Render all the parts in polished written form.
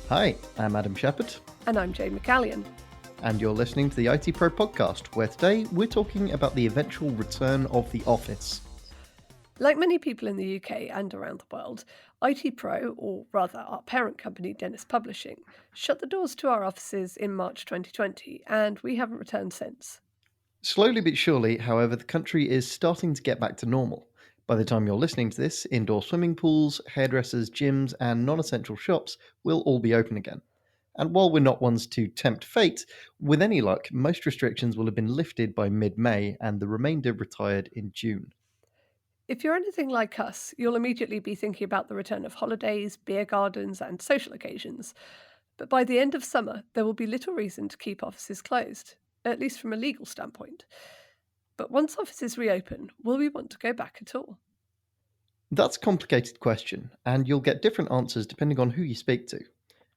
Hi, I'm Adam Shepherd. And I'm Jane McCallion. And you're listening to the ITPro Podcast, where today we're talking about the eventual return of the office. Like many people in the UK and around the world, ITPro, or rather our parent company Dennis Publishing, shut the doors to our offices in March 2020, and we haven't returned since. Slowly but surely, however, the country is starting to get back to normal. By the time you're listening to this, indoor swimming pools, hairdressers, gyms, and non-essential shops will all be open again. And while we're not ones to tempt fate, with any luck, most restrictions will have been lifted by mid-May and the remainder retired in June. If you're anything like us, you'll immediately be thinking about the return of holidays, beer gardens, and social occasions. But by the end of summer, there will be little reason to keep offices closed, at least from a legal standpoint. But once offices reopen, will we want to go back at all? That's a complicated question, and you'll get different answers depending on who you speak to.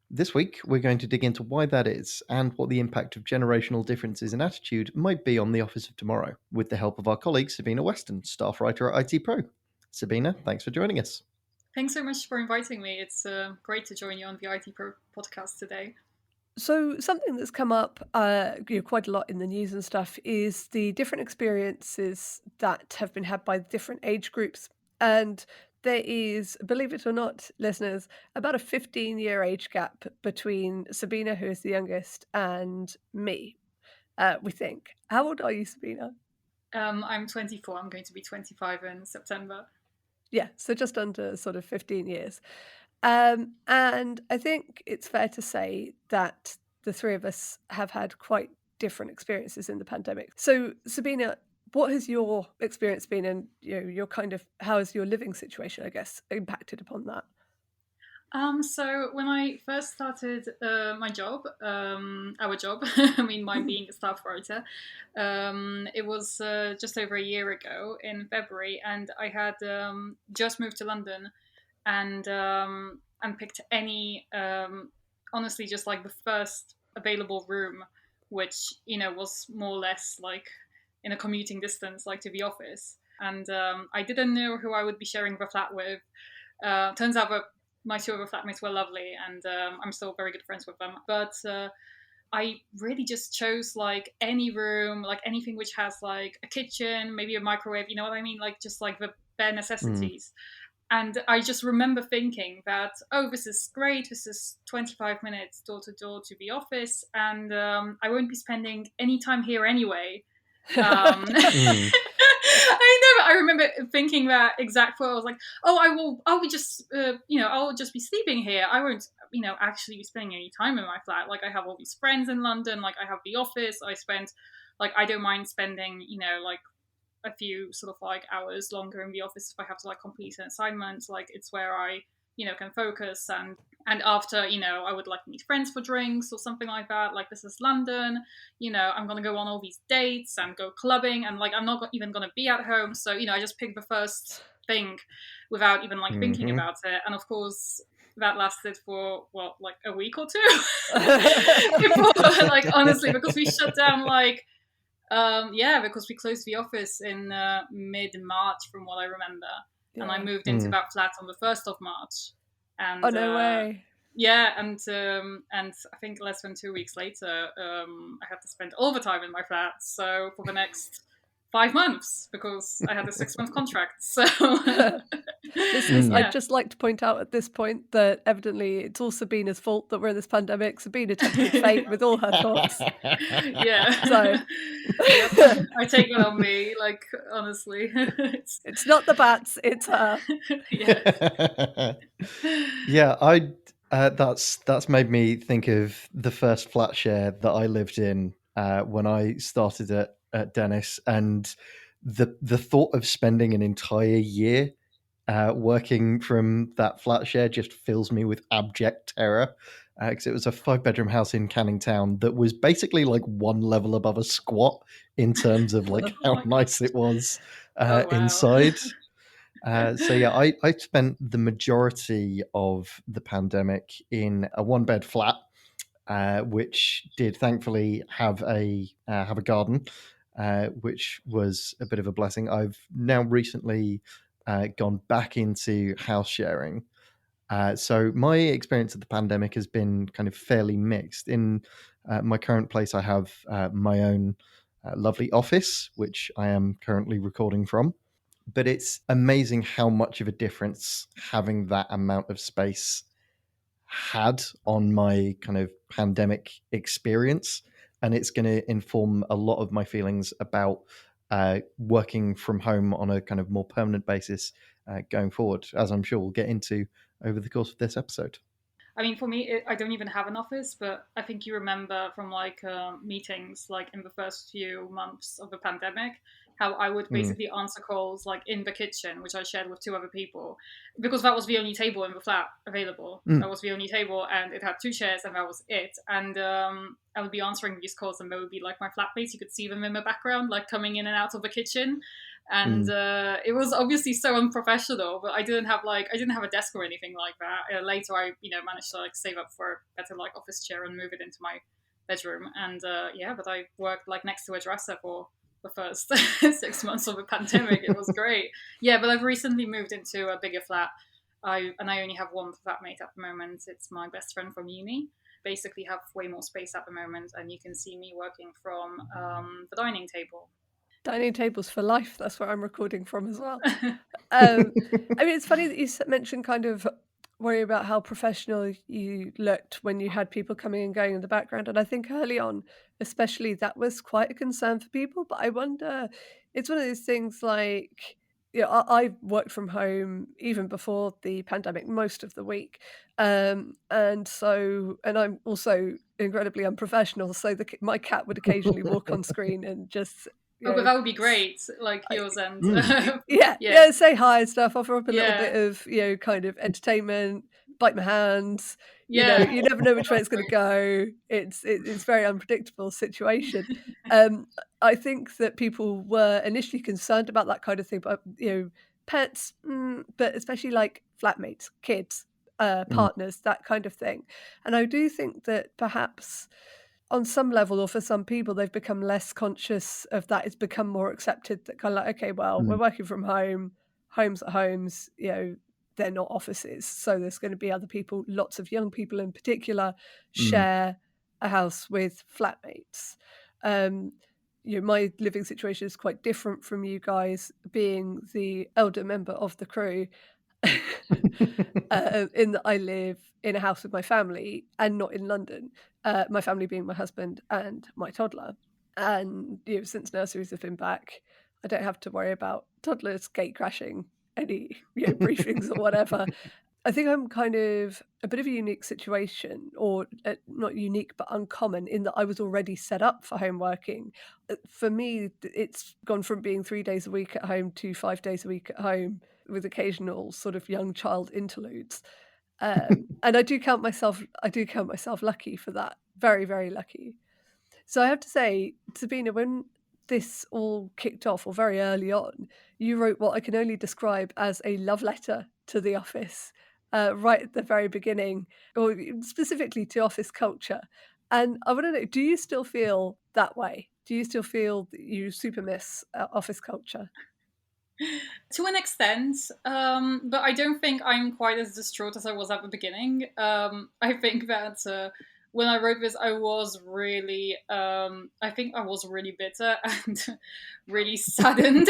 This week, we're going to dig into why that is and what the impact of generational differences in attitude might be on the office of tomorrow, with the help of our colleague Sabina Weston, staff writer at ITPro. Sabina, thanks for joining us. Thanks so much for inviting me. It's great to join you on the ITPro Podcast today. So something that's come up quite a lot in the news and stuff is the different experiences that have been had by different age groups. And there is, believe it or not, listeners, about a 15-year age gap between Sabina, who is the youngest, and me, we think. How old are you, Sabina? I'm 24. I'm going to be 25 in September. Yeah, so just under sort of 15 years. And I think it's fair to say that the three of us have had quite different experiences in the pandemic. So, Sabina, what has your experience been, and your kind of how has your living situation, I guess, impacted upon that? So when I first started my job, our job, I mean, mine being a staff writer, it was just over a year ago in February, and I had just moved to London and picked any, honestly, just like the first available room, which, was more or less like in a commuting distance, like to the office. And I didn't know who I would be sharing the flat with. Turns out that my two other flatmates were lovely, and I'm still very good friends with them. But I really just chose like any room, like anything which has like a kitchen, maybe a microwave, you know what I mean? Like just like the bare necessities. And I just remember thinking that, oh, this is great. This is 25 minutes door to door to the office, and I won't be spending any time here anyway. I remember thinking that exact thought. I was like, oh, I'll be just, I'll just be sleeping here. I won't, actually be spending any time in my flat. Like, I have all these friends in London. Like, I have the office. I don't mind spending, like a few sort of like hours longer in the office if I have to like complete an assignment. Like, it's where I, can focus, and after, I would like meet friends for drinks or something like that. Like, this is London, I'm going to go on all these dates and go clubbing, and like, I'm not even going to be at home. So, I just picked the first thing without even like thinking about it. And of course, that lasted for, like a week or two before, like, honestly, because we shut down like, because we closed the office in mid-March from what I remember. Yeah. And I moved into that flat on the 1st of March. And, oh, no way. Yeah, and I think less than 2 weeks later, I had to spend all the time in my flat. So for the next 5 months, because I had a 6-month contract. So I'd just like to point out at this point that evidently it's all Sabina's fault that we're in this pandemic. Sabina tempted fate with all her thoughts. Yeah. So I take that on me, like, honestly. It's not the bats, it's her. Yeah, that's made me think of the first flat share that I lived in when I started at Dennis, and the thought of spending an entire year working from that flat share just fills me with abject terror, because it was a 5-bedroom house in Canning Town that was basically like one level above a squat in terms of like how nice it was inside. So yeah, I spent the majority of the pandemic in a 1-bed flat, which did thankfully have a garden, which was a bit of a blessing. I've now recently gone back into house sharing, So my experience of the pandemic has been kind of fairly mixed. In my current place, I have my own lovely office, which I am currently recording from. But it's amazing how much of a difference having that amount of space had on my kind of pandemic experience. And it's going to inform a lot of my feelings about working from home on a kind of more permanent basis going forward, as I'm sure we'll get into over the course of this episode. I mean, for me, I don't even have an office, but I think you remember from like meetings, like in the first few months of the pandemic, how I would basically answer calls like in the kitchen, which I shared with two other people, because that was the only table in the flat available. That was the only table, and it had two chairs, and that was it. And I would be answering these calls, and there would be like my flatmates. You could see them in the background, like coming in and out of the kitchen. And it was obviously so unprofessional, but I didn't have a desk or anything like that. Later, I managed to like save up for a better like office chair and move it into my bedroom. And but I worked like next to a dresser for the first 6 months of the pandemic. It was great. Yeah, but I've recently moved into a bigger flat. I only have one flatmate at the moment. It's my best friend from uni. Basically, have way more space at the moment, and you can see me working from the dining table. Dining tables for life. That's where I'm recording from as well. I mean, it's funny that you mentioned kind of worry about how professional you looked when you had people coming and going in the background. And I think early on, especially, that was quite a concern for people. But I wonder, it's one of those things like, I worked from home even before the pandemic most of the week. And I'm also incredibly unprofessional. So my cat would occasionally walk on screen and just but that would be great, like yours and yeah, say hi and stuff, offer up a little bit of kind of entertainment, bite my hands. You never know which way it's going to go. It's very unpredictable situation. I think that people were initially concerned about that kind of thing, but pets, but especially like flatmates, kids, partners, that kind of thing. And I do think that perhaps on some level, or for some people, they've become less conscious of that. It's become more accepted that kind of like, okay, well, we're working from home, homes are homes, they're not offices. So there's going to be other people, lots of young people in particular, share a house with flatmates. My living situation is quite different from you guys, being the elder member of the crew. In that I live in a house with my family and not in London. My family being my husband and my toddler. And since nurseries have been back, I don't have to worry about toddlers gate crashing any briefings or whatever. I think I'm kind of a bit of a unique situation, or not unique, but uncommon, in that I was already set up for home working. For me, it's gone from being 3 days a week at home to 5 days a week at home, with occasional sort of young child interludes. And I do count myself lucky for that. Very, very lucky. So I have to say, Sabina, when this all kicked off, or very early on, you wrote what I can only describe as a love letter to the office, right at the very beginning, or specifically to office culture. And I want to know, do you still feel that way? Do you still feel that you super miss office culture? To an extent, but I don't think I'm quite as distraught as I was at the beginning. I think that when I wrote this, I was really, I think I was really bitter and really saddened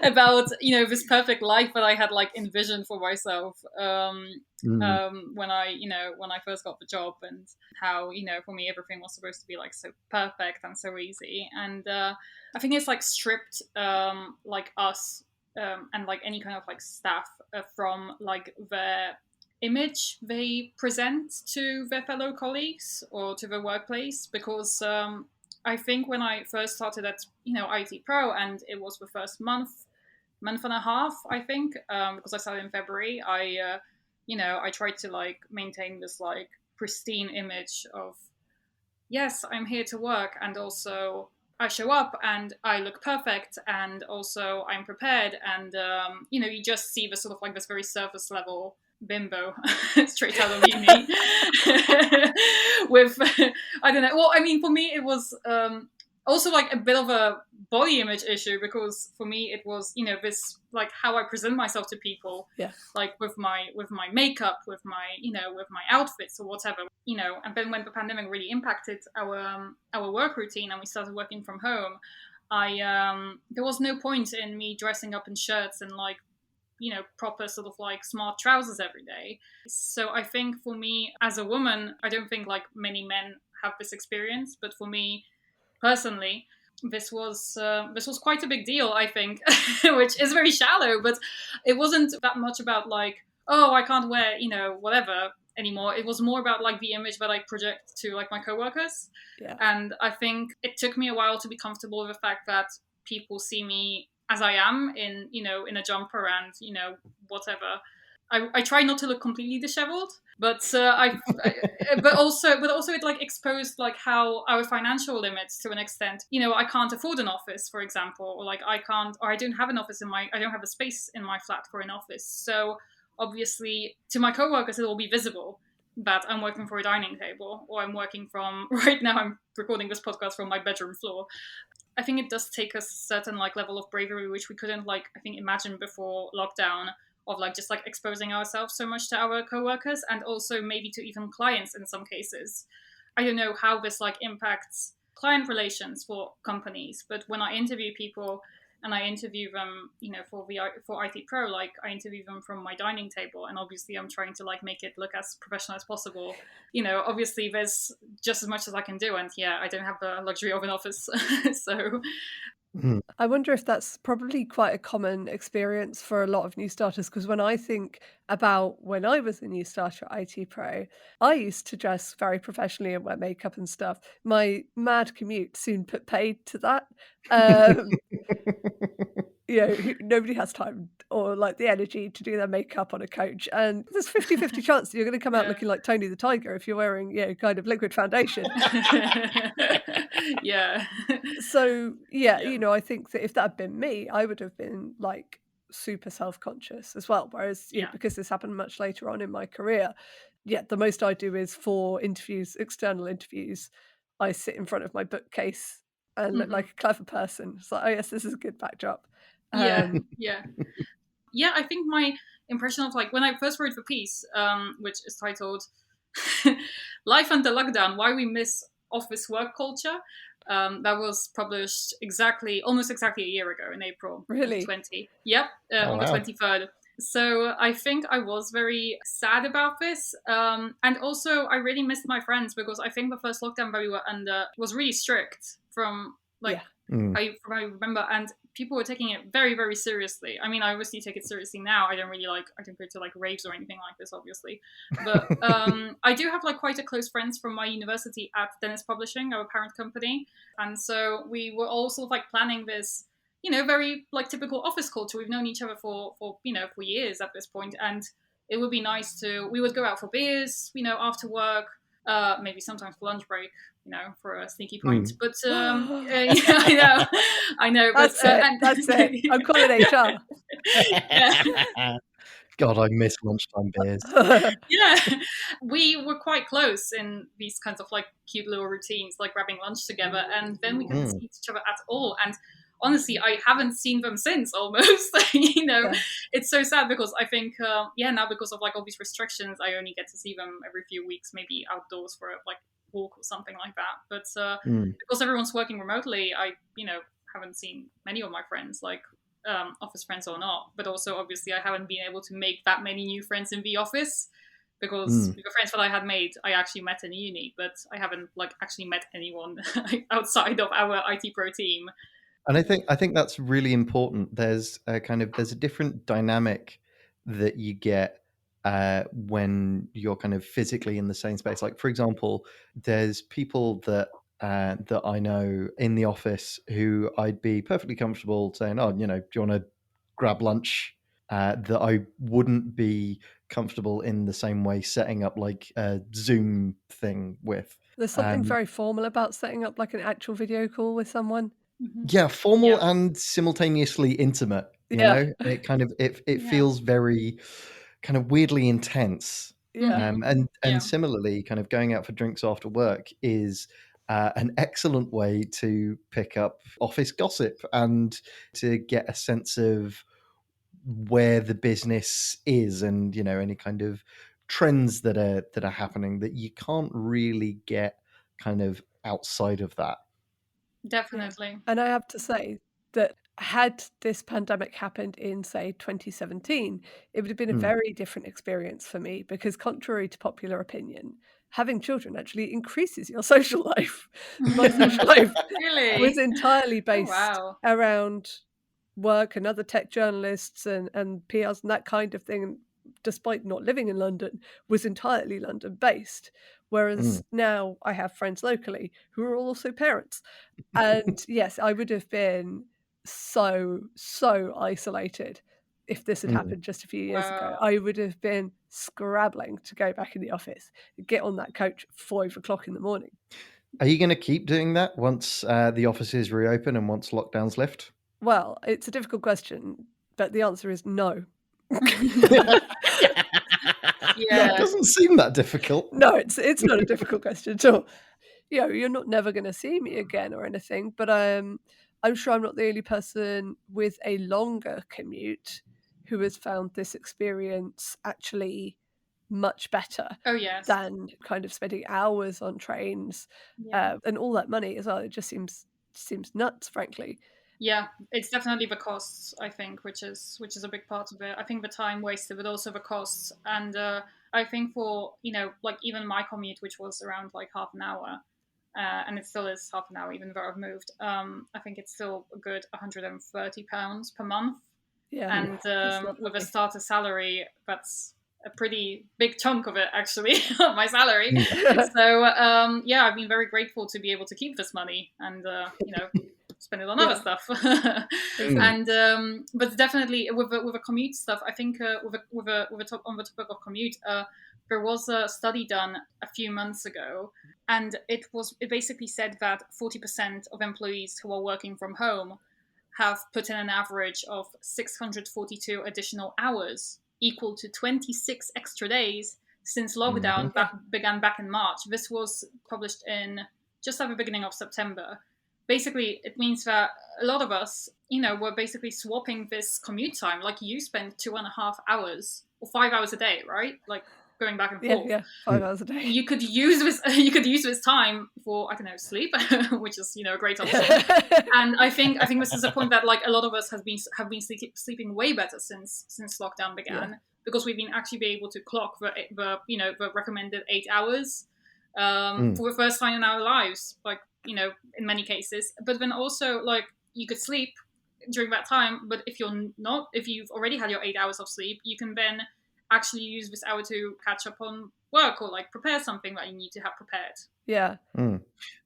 about this perfect life that I had like envisioned for myself when I first got the job, and how for me everything was supposed to be like so perfect and so easy. And I think it's like stripped like us and like any kind of like staff from like their image they present to their fellow colleagues or to the workplace, because I think when I first started at ITPro, and it was the first month and a half, I think, because I started in February, I tried to like maintain this like pristine image of, yes, I'm here to work, and also I show up and I look perfect, and also I'm prepared, and you just see the sort of like this very surface level bimbo straight out of uni with I don't know. Well, I mean, for me it was also like a bit of a body image issue, because for me it was, you know, this like how I present myself to people, like with my makeup, with my, you know, with my outfits or whatever, you know. And then when the pandemic really impacted our work routine and we started working from home, there was no point in me dressing up in shirts and like, you know, proper sort of like smart trousers every day. So I think for me as a woman, I don't think like many men have this experience, but for me personally, this was quite a big deal, I think, which is very shallow, but it wasn't that much about like, oh, I can't wear, you know, whatever anymore. It was more about like the image that I project to like my coworkers. And I think it took me a while to be comfortable with the fact that people see me as I am, in, you know, in a jumper and, you know, whatever. I try not to look completely disheveled, but but also it like exposed like how our financial limits to an extent. You know, I can't afford an office, for example, or like I don't have an office I don't have a space in my flat for an office. So obviously, to my coworkers, it will be visible that I'm working for a dining table, or I'm working from, right now I'm recording this podcast from my bedroom floor. I think it does take a certain like level of bravery, which we couldn't like, I think, imagine before lockdown, of like just like exposing ourselves so much to our coworkers, and also maybe to even clients in some cases. I don't know how this like impacts client relations for companies, but when I interview people and I interview them, you know, for ITPro, like I interview them from my dining table, and obviously I'm trying to like make it look as professional as possible. You know, obviously there's just as much as I can do, and yeah, I don't have the luxury of an office. So I wonder if that's probably quite a common experience for a lot of new starters, because when I think about when I was a new starter at ITPro, I used to dress very professionally and wear makeup and stuff. My mad commute soon put paid to that. You know, nobody has time or like the energy to do their makeup on a coach, and there's 50-50 chance that you're going to come out looking like Tony the Tiger if you're wearing, you know, kind of liquid foundation. Yeah. So yeah, you know, I think that if that had been me, I would have been like super self-conscious as well. Whereas, you know, because this happened much later on in my career, the most I do is for interviews, external interviews, I sit in front of my bookcase and look like a clever person. It's like, oh yes, this is a good backdrop. Yeah. I think my impression of like when I first wrote the piece, which is titled "Life Under Lockdown: Why We Miss Office Work Culture," that was published almost exactly a year ago in April 2020. Yep, on the 23rd. So I think I was very sad about this, and also I really missed my friends, because I think the first lockdown that we were under was really strict from like I remember, and people were taking it very, very seriously. I mean, I obviously take it seriously now. I don't go to like raves or anything like this, obviously. But I do have like quite a close friends from my university at Dennis Publishing, our parent company. And so we were all sort of like planning this, you know, very like typical office culture. We've known each other for you know, for years at this point. And it would be nice we would go out for beers, you know, after work, maybe sometimes for lunch break, you know, for a sneaky pint. But yeah, I know. But, that's it. I'm calling HR. God, I miss lunchtime beers. Yeah, we were quite close in these kinds of like cute little routines, like grabbing lunch together, and then we couldn't see each other at all. And honestly, I haven't seen them since almost. You know, it's so sad, because I think, now because of like all these restrictions, I only get to see them every few weeks, maybe outdoors for like walk or something like that. But because everyone's working remotely, I, you know, haven't seen many of my friends, like office friends or not. But also, obviously, I haven't been able to make that many new friends in the office, because the friends that I had made, I actually met in uni, but I haven't like actually met anyone outside of our ITPro team. And I think that's really important. There's a different dynamic that you get when you're kind of physically in the same space. Like, for example, there's people that I know in the office who I'd be perfectly comfortable saying, "Oh, you know, do you want to grab lunch?" That I wouldn't be comfortable in the same way setting up like a Zoom thing with. There's something very formal about setting up like an actual video call with someone. Yeah, formal and simultaneously intimate. You know, it kind of it feels very kind of weirdly intense. And similarly, kind of going out for drinks after work is an excellent way to pick up office gossip and to get a sense of where the business is, and any kind of trends that are happening that you can't really get kind of outside of that. Definitely. And I have to say that had this pandemic happened in, say, 2017, it would have been a very different experience for me because, contrary to popular opinion, having children actually increases your social life. My social life Really? was entirely Oh, based wow. around work and other tech journalists and PRs and that kind of thing, despite not living in London, was entirely London based. Whereas now I have friends locally who are also parents. And yes, I would have been so isolated if this had happened just a few years ago. Wow. I would have been scrabbling to go back in the office, get on that coach at 5 o'clock in the morning. Are you going to keep doing that once the offices reopen and once lockdowns lift? Well, it's a difficult question, but the answer is no. Yeah. That doesn't seem that difficult. No, it's not a difficult question at all. You're not never going to see me again or anything, but I'm sure I'm not the only person with a longer commute who has found this experience actually much better Oh, yes. than kind of spending hours on trains Yeah. and all that money as well. It just seems nuts, frankly. Yeah, it's definitely the costs, I think, which is a big part of it. I think the time wasted, but also the costs. And I think for, like even my commute, which was around like half an hour, and it still is half an hour, even though I've moved, I think it's still a good £130 per month. Yeah. And that's not with a lovely. starter salary, that's a pretty big chunk of it, actually, of my salary. So, yeah, I've been very grateful to be able to keep this money and, spend it on other stuff. And but definitely with a commute stuff, I think on the topic of commute, there was a study done a few months ago, and it basically said that 40% of employees who are working from home have put in an average of 642 additional hours, equal to 26 extra days since lockdown began back in March. This was published in just at the beginning of September. Basically, it means that a lot of us, were basically swapping this commute time. Like you spend 2.5 hours or 5 hours a day, right? Like going back and forth. Yeah, 5 hours a day. You could use this. You could use this time for, I don't know, sleep, which is a great option. And I think this is a point that like a lot of us have been sleeping way better since lockdown began, because we've been actually able to clock the recommended 8 hours for the first time in our lives, like in many cases. But then also like you could sleep during that time, but if you've already had your 8 hours of sleep, you can then actually use this hour to catch up on work or like prepare something that you need to have prepared. Yeah. And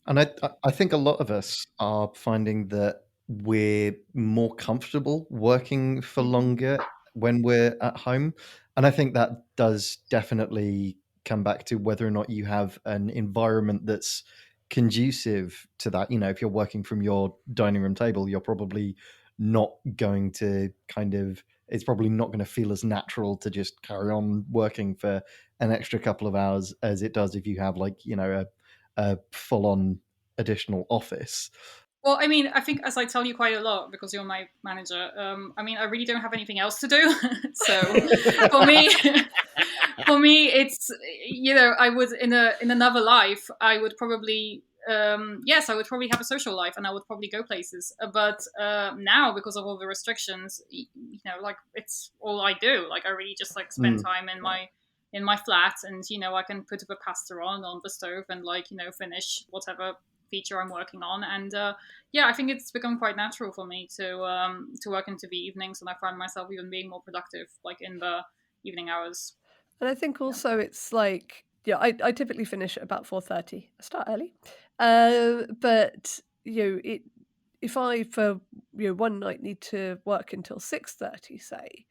I think a lot of us are finding that we're more comfortable working for longer when we're at home. And I think that does definitely come back to whether or not you have an environment that's conducive to that. If you're working from your dining room table, you're probably not going to it's probably not going to feel as natural to just carry on working for an extra couple of hours as it does if you have a full-on additional office. Well, I mean, I think as I tell you quite a lot because you're my manager, I mean, I really don't have anything else to do. So for me, it's I would in another life I would probably I would probably have a social life and I would probably go places. But now, because of all the restrictions, like it's all I do. Like I really just like spend time in my flat, and I can put the pasta on the stove and like finish whatever feature I'm working on. And I think it's become quite natural for me to work into the evenings, and I find myself even being more productive like in the evening hours. And I think also it's like, I typically finish at about 4:30. I start early. But if I for one night need to work until 6:30, say,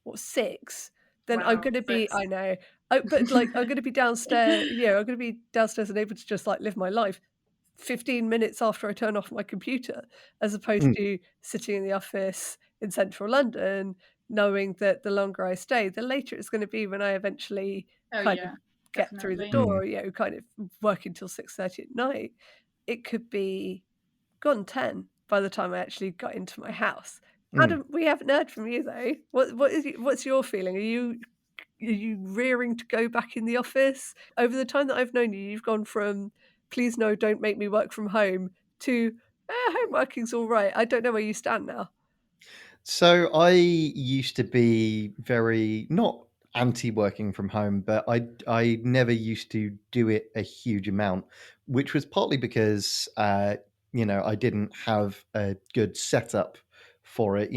or 6, then I'm Wow, going to be, 6. I know, but like I'm going to be downstairs, I'm going to be downstairs and able to just like live my life 15 minutes after I turn off my computer, as opposed to sitting in the office in central London, knowing that the longer I stay, the later it's going to be when I eventually Oh kind of yeah, get through the definitely. door, kind of working till 6:30 at night. it could be gone 10 by the time I actually got into my house. Mm. Adam, we haven't heard from you though. What's your feeling? Are you rearing to go back in the office? Over the time that I've known you, you've gone from please no, don't make me work from home to home working's all right. I don't know where you stand now. So I used to be very not anti-working from home, but I never used to do it a huge amount, which was partly because I didn't have a good setup for it.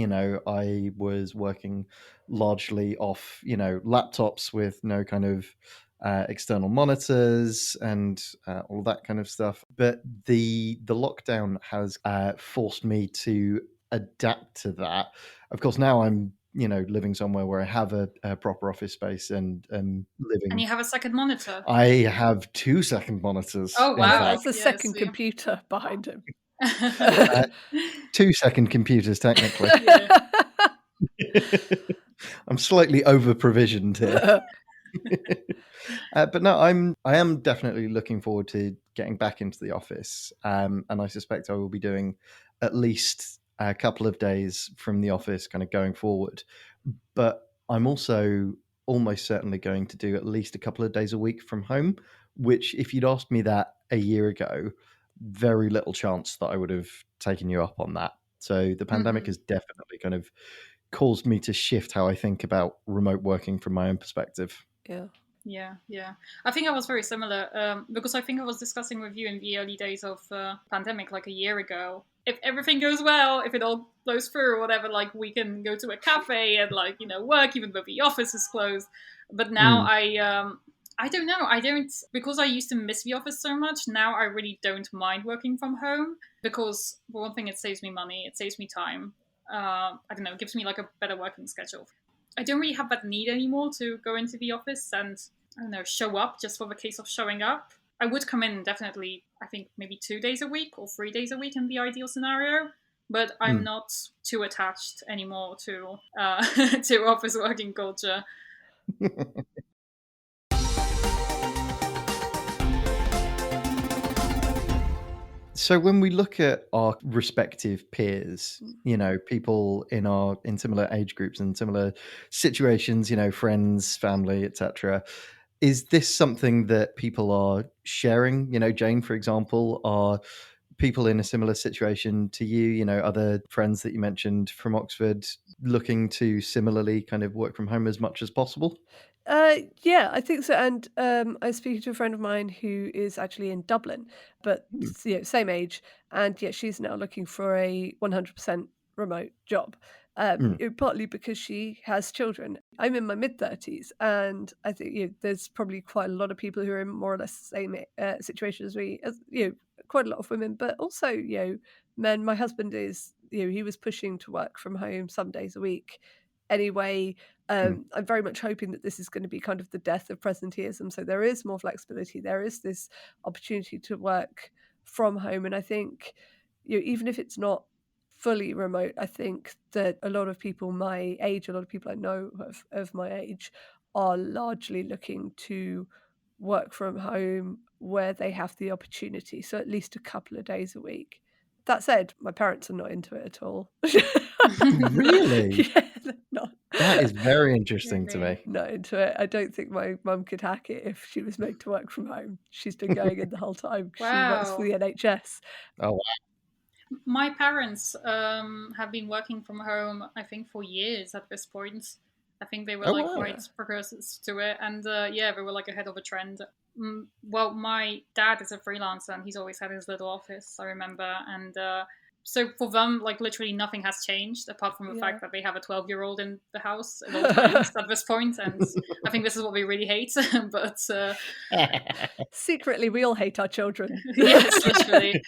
I was working largely off laptops with no kind of external monitors and all that kind of stuff. But the lockdown has forced me to adapt to that. Of course, now I'm living somewhere where I have a proper office space and living. And you have a second monitor. I have 2 second monitors. Oh, in wow. fact. That's a second computer behind him. 2 second computers, technically. Yeah. I'm slightly over provisioned here. But no, I am definitely looking forward to getting back into the office, and I suspect I will be doing at least a couple of days from the office kind of going forward. But I'm also almost certainly going to do at least a couple of days a week from home, which if you'd asked me that a year ago, very little chance that I would have taken you up on that. So the pandemic has definitely kind of caused me to shift how I think about remote working from my own perspective. Yeah. I think I was very similar because I think I was discussing with you in the early days of pandemic, like a year ago. If everything goes well, if it all goes through or whatever, like we can go to a cafe and work even though the office is closed. But now I don't know. Because I used to miss the office so much. Now I really don't mind working from home because for one thing, it saves me money, it saves me time. I don't know, it gives me like a better working schedule. I don't really have that need anymore to go into the office and, I don't know, show up just for the case of showing up. I would come in definitely, I think maybe 2 days a week or 3 days a week in the ideal scenario. But I'm not too attached anymore to to office working culture. So when we look at our respective peers, people in similar age groups and similar situations, friends, family, etc., is this something that people are sharing? Jane, for example, are people in a similar situation to you, other friends that you mentioned from Oxford looking to similarly kind of work from home as much as possible? Yeah, I think so. And I was speaking to a friend of mine who is actually in Dublin, but same age, and yet she's now looking for a 100% remote job. Partly because she has children. I'm in my mid-30s, and I think there's probably quite a lot of people who are in more or less the same situation as me. As quite a lot of women, but also men. My husband is he was pushing to work from home some days a week. Anyway, I'm very much hoping that this is going to be kind of the death of presenteeism. So there is more flexibility. There is this opportunity to work from home, and I think even if it's not fully remote, I think that a lot of people my age, a lot of people I know of my age, are largely looking to work from home where they have the opportunity. So at least a couple of days a week. That said, my parents are not into it at all. Really? Yeah, they're not. That is very interesting to me. Not into it. I don't think my mum could hack it if she was made to work from home. She's been going in the whole time. She works for the NHS. Oh, wow. My parents have been working from home, I think, for years at this point. I think they were quite precursors to it. And they were like ahead of a trend. Well, my dad is a freelancer and he's always had his little office, I remember. And so for them, like literally nothing has changed apart from the fact that they have a 12-year-old in the house at all times at this point. And I think this is what we really hate. But secretly, we all hate our children. Yes, literally.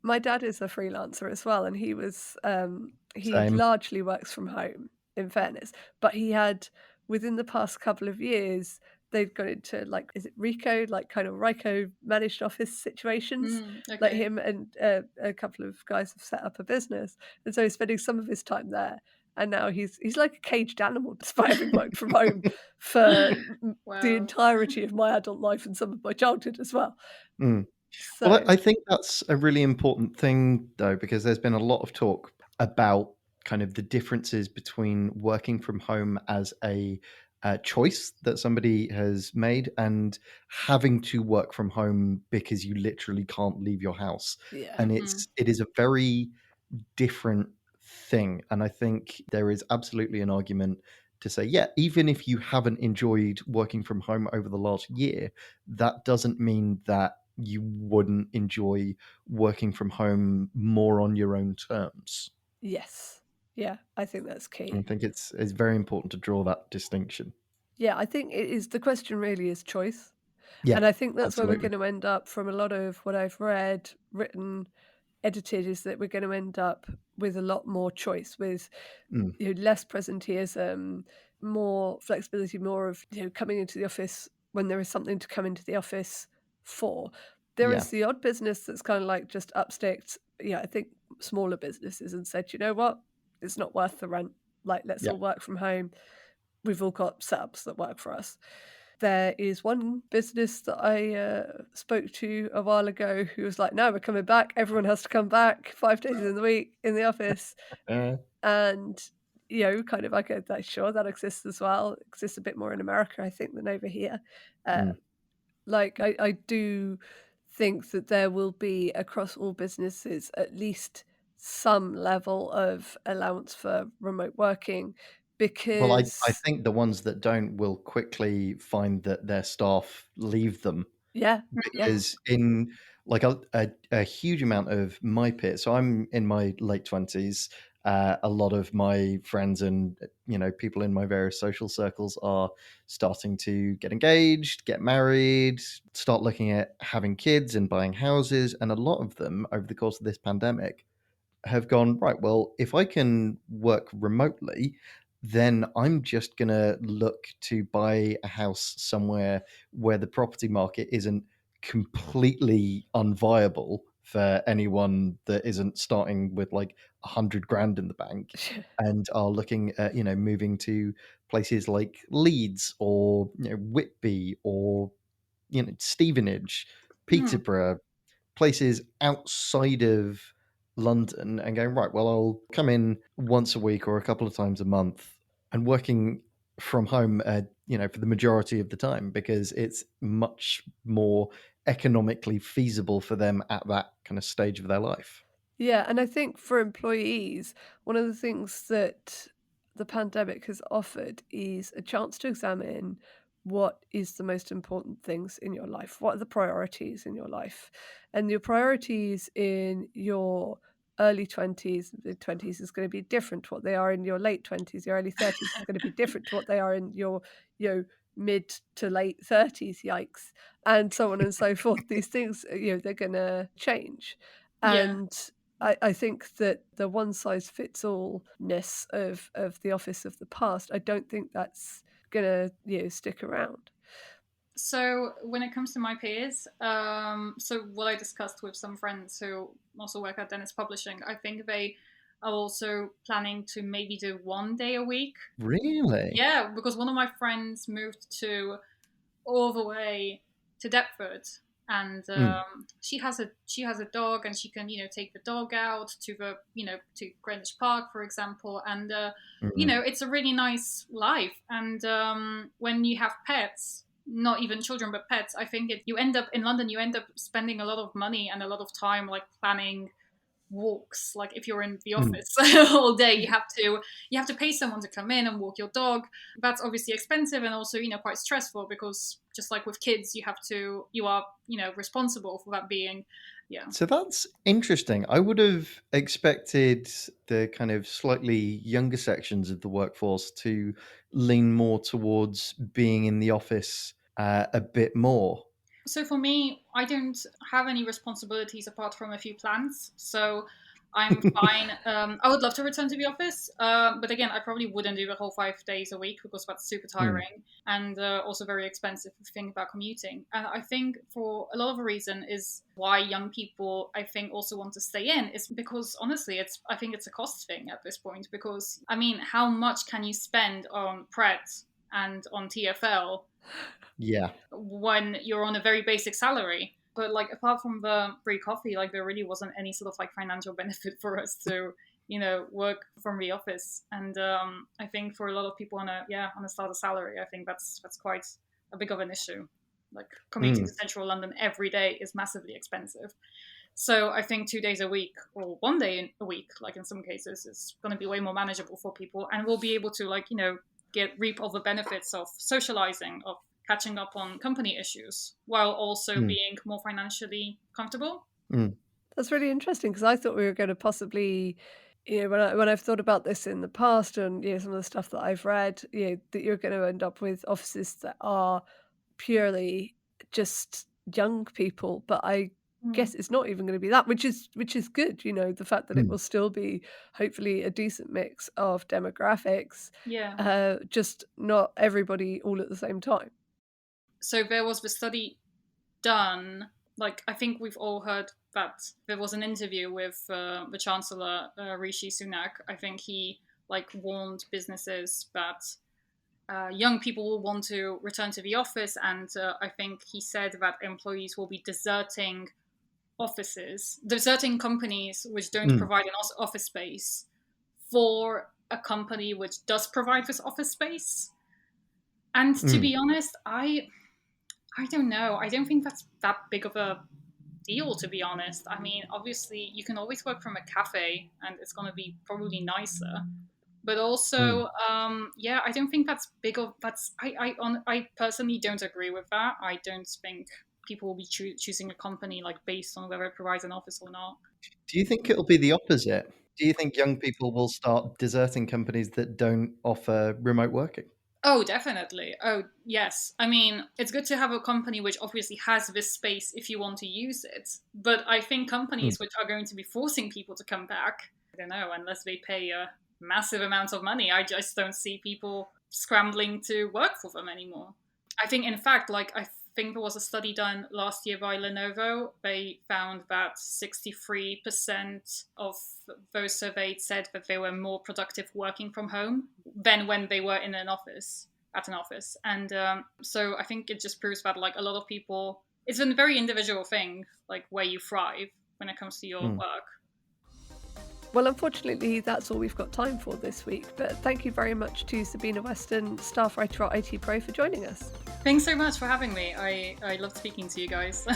My dad is a freelancer as well, and he was he largely works from home, in fairness. But he had, within the past couple of years, they've gone into is it Rico, kind of Rico managed office situations. Okay. Like him and a couple of guys have set up a business, and so he's spending some of his time there. And now he's like a caged animal, despite having worked from home for the entirety of my adult life and some of my childhood as well. Well, So I think that's a really important thing, though, because there's been a lot of talk about kind of the differences between working from home as a choice that somebody has made and having to work from home because you literally can't leave your house. yeah, And Mm. it is a very different thing. And I think there is absolutely an argument to say, yeah, even if you haven't enjoyed working from home over the last year, that doesn't mean that you wouldn't enjoy working from home more on your own terms. yes, yeah, I think that's I key. think it's very important to draw that distinction. Yeah, I think it is the question really is choice. Yeah, And I think that's where we're absolutely. going to end up from a lot of what I've read, written, edited, is that we're going to end up with a lot more choice, with Mm, less presenteeism, more flexibility, more of coming into the office when there is something to come into the office for. There yeah, is the odd business that's kind of like just upstaked, I think smaller businesses and said, you know what, it's not worth the rent. Like, let's yeah. all work from home. We've all got setups that work for us. There is one business that I spoke to a while ago who was like, "No, we're coming back. Everyone has to come back 5 days in the week in the office." Uh, And kind of like that. Sure, that exists as well. It exists a bit more in America, I think, than over here. Uh, mm. like I do think that there will be across all businesses at least some level of allowance for remote working Well, I because think the ones that don't will quickly find that their staff leave them yeah, yeah. Mhm. because in like a huge amount of my peers, so I'm in my late 20s. A lot of my friends and people in my various social circles are starting to get engaged, get married, start looking at having kids and buying houses, and a lot of them over the course of this pandemic have gone, right, well, if I can work remotely, then I'm just going to look to buy a house somewhere where the property market isn't completely unviable for anyone that isn't starting with like 100 grand in the bank and are looking at, moving to places like Leeds or Whitby or, Stevenage, Mm. Peterborough, places outside of London and going, right, well, I'll come in once a week or a couple of times a month and working from home, for the majority of the time because it's much more economically feasible for them at that kind of stage of their life. Yeah, and I think for employees, one of the things that the pandemic has offered is a chance to examine what is the most important things in your life. What are the priorities in your life? And your priorities in your early 20s, mid 20s is going to be different to what they are in your late 20s. Your early 30s is going to be different to what they are in your, you know, mid to late 30s, yikes, and so on and so forth. These things, they're going to change. Yeah. And I think that the one size fits all ness of the office of the past, I don't think that's gonna, stick around. So when it comes to my peers, so what I discussed with some friends who also work at Dennis Publishing, I think they are also planning to maybe do 1 day a week. Really? Yeah, because one of my friends moved to all the way to Deptford, and Mm, she has a dog, and she can take the dog out to the to Greenwich Park, for example, and mm, it's a really nice life. And when you have pets, not even children but pets, I think you end up in London, you end up spending a lot of money and a lot of time like planning walks. Like if you're in the mm. office all day, you Yeah. have to pay someone to come in and walk your dog. That's obviously expensive and also quite stressful, because just like with kids, you are responsible for that being. Yeah. So that's interesting. I would have expected the kind of slightly younger sections of the workforce to lean more towards being in the office a bit more. So for me, I don't have any responsibilities apart from a few plans. So I'm fine. I would love to return to the office, but again, I probably wouldn't do the whole 5 days a week because that's super Mm, tiring and also very expensive if you think about commuting. And I think for a lot of a reason is why young people, I think, also want to stay in is because honestly, I think it's a cost thing at this point. Because I mean, how much can you spend on Pret and on TFL yeah. when you're on a very basic salary? But like apart from the free coffee, like there really wasn't any sort of like financial benefit for us to, work from the office. And I think for a lot of people on a starter salary, I think that's quite a big of an issue. Like commuting to central London every day is massively expensive. So I think 2 days a week or 1 day a week, like in some cases, is going to be way more manageable for people, and we'll be able to reap all the benefits of socializing, of catching up on company issues, while also being more financially comfortable. That's really interesting, because I thought we were going to possibly, when I've thought about this in the past, and some of the stuff that I've read, that you're going to end up with offices that are purely just young people. But I guess it's not even going to be that, which is good. The fact that it will still be hopefully a decent mix of demographics. Yeah. Just not everybody all at the same time. So there was the study done. Like, I think we've all heard that there was an interview with the Chancellor, Rishi Sunak. I think he warned businesses that young people will want to return to the office, and I think he said that employees will be deserting companies which don't provide an office space for a company which does provide this office space. And to be honest, I don't know. I don't think that's that big of a deal, to be honest. I mean, obviously, you can always work from a cafe, and it's going to be probably nicer. But also, I don't think that's big of that's. I personally don't agree with that. I don't think people will be choosing a company based on whether it provides an office or not. Do you think it'll be the opposite? Do you think young people will start deserting companies that don't offer remote working? Oh, definitely. Oh, yes. I mean, it's good to have a company which obviously has this space if you want to use it. But I think companies which are going to be forcing people to come back, I don't know, unless they pay a massive amount of money, I just don't see people scrambling to work for them anymore. I think, in fact, I think there was a study done last year by Lenovo. They found that 63% of those surveyed said that they were more productive working from home than when they were in an office, And so I think it just proves that a lot of people, it's a very individual thing, where you thrive when it comes to your work. Well, unfortunately, that's all we've got time for this week. But thank you very much to Sabina Weston, staff writer at ITPro, for joining us. Thanks so much for having me. I love speaking to you guys.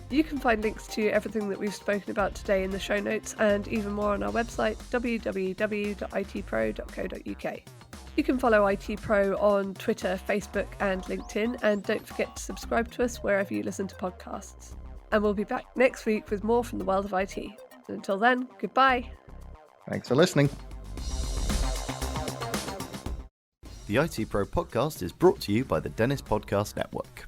You can find links to everything that we've spoken about today in the show notes, and even more on our website, www.itpro.co.uk. You can follow ITPro on Twitter, Facebook, and LinkedIn, and don't forget to subscribe to us wherever you listen to podcasts. And we'll be back next week with more from the world of IT. Until then, goodbye. Thanks for listening. The ITPro Podcast is brought to you by the Dennis Podcast Network.